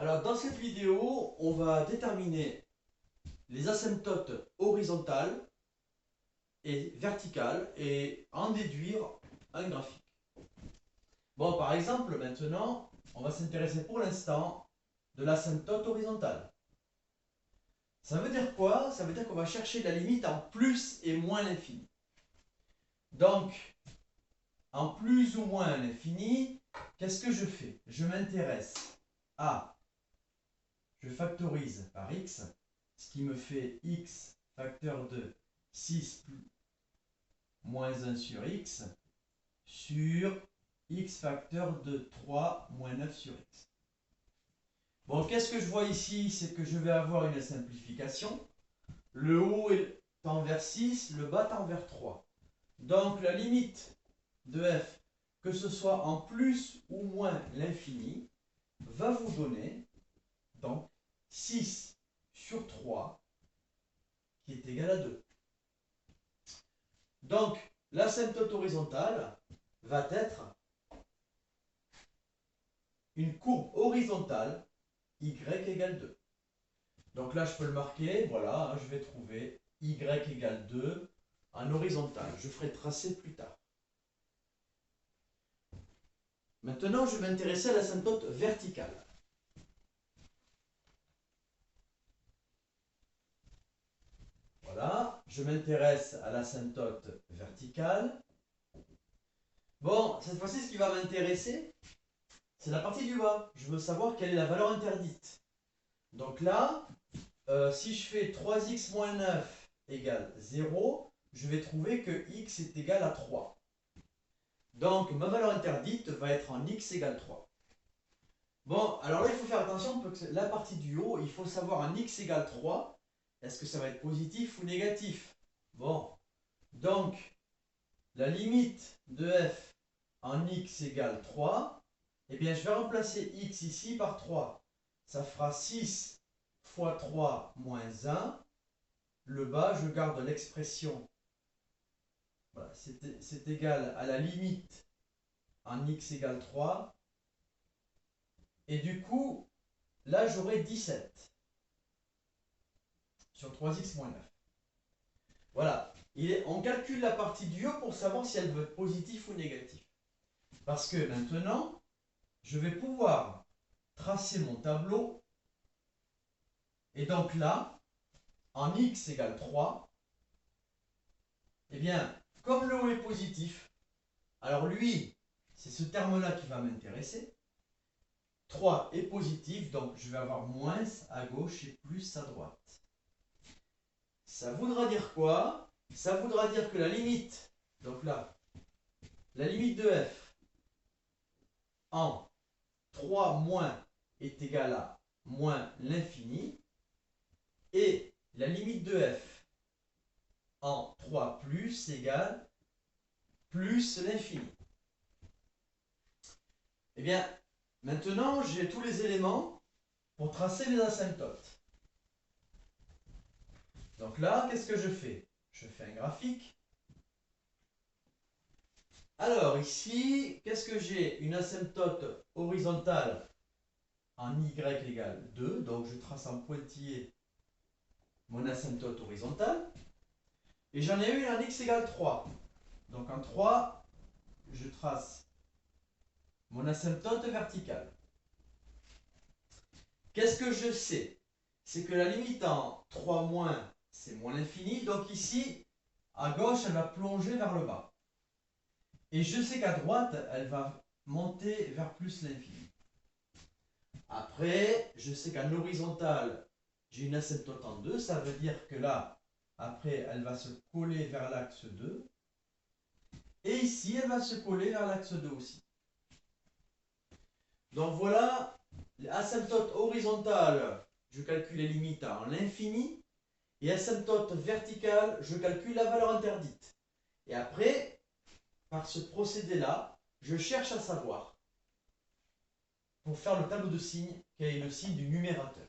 Alors dans cette vidéo, on va déterminer les asymptotes horizontales et verticales et en déduire un graphique. Bon, par exemple, maintenant, on va s'intéresser pour l'instant de l'asymptote horizontale. Ça veut dire quoi? Ça veut dire qu'on va chercher la limite en plus et moins l'infini. Donc, en plus ou moins l'infini, qu'est-ce que je fais? Je m'intéresse à, je factorise par x, ce qui me fait x facteur de 6 moins 1 sur x facteur de 3 moins 9 sur x. Bon, qu'est-ce que je vois ici? C'est que je vais avoir une simplification. Le haut tend vers 6, le bas tend vers 3. Donc la limite de f, que ce soit en plus ou moins l'infini, va vous donner donc 6 sur 3 qui est égal à 2. Donc l'asymptote horizontale va être une courbe horizontale y égale 2. Donc là, je peux le marquer, voilà, je vais trouver y égale 2 en horizontal. Je ferai tracer plus tard. Maintenant, je vais m'intéresser à l'asymptote verticale. Voilà, je m'intéresse à l'asymptote verticale. Bon, cette fois-ci, ce qui va m'intéresser, c'est la partie du bas. Je veux savoir quelle est la valeur interdite. Donc là, si je fais 3x moins 9 égale 0, je vais trouver que x est égal à 3. Donc ma valeur interdite va être en x égale 3. Bon, alors là, il faut faire attention parce que la partie du haut, il faut savoir en x égale 3, est-ce que ça va être positif ou négatif? Bon, donc la limite de f en x égale 3, eh bien je vais remplacer x ici par 3. Ça fera 6 fois 3 moins 1. Le bas, je garde l'expression. Voilà, c'est égal à la limite en x égale 3. Et du coup, là, j'aurai 17 sur 3x moins 9. Voilà. On calcule la partie du haut pour savoir si elle veut être positive ou négative. Parce que maintenant, je vais pouvoir tracer mon tableau. Et donc là, en x égale 3, eh bien, comme le haut est positif, alors lui, c'est ce terme-là qui va m'intéresser. 3 est positif, donc je vais avoir moins à gauche et plus à droite. Ça voudra dire quoi? Ça voudra dire que la limite, donc là, la limite de f en 3 moins est égale à moins l'infini, et la limite de f en 3 plus égale plus l'infini. Eh bien, maintenant, j'ai tous les éléments pour tracer les asymptotes. Donc là, qu'est-ce que je fais? Je fais un graphique. Alors ici, qu'est-ce que j'ai? Une asymptote horizontale en y égale 2. Donc je trace en pointillé mon asymptote horizontale. Et j'en ai une en x égale 3. Donc en 3, je trace mon asymptote verticale. Qu'est-ce que je sais? C'est que la limite en 3 moins, c'est moins l'infini. Donc ici, à gauche, elle va plonger vers le bas. Et je sais qu'à droite, elle va monter vers plus l'infini. Après, je sais qu'en horizontale, j'ai une asymptote en 2. Ça veut dire que là, après, elle va se coller vers l'axe 2. Et ici, elle va se coller vers l'axe 2 aussi. Donc voilà, asymptote horizontale, je calcule les limites en l'infini. Et asymptote verticale, je calcule la valeur interdite. Et après, par ce procédé-là, je cherche à savoir, pour faire le tableau de signes, quel est le signe du numérateur.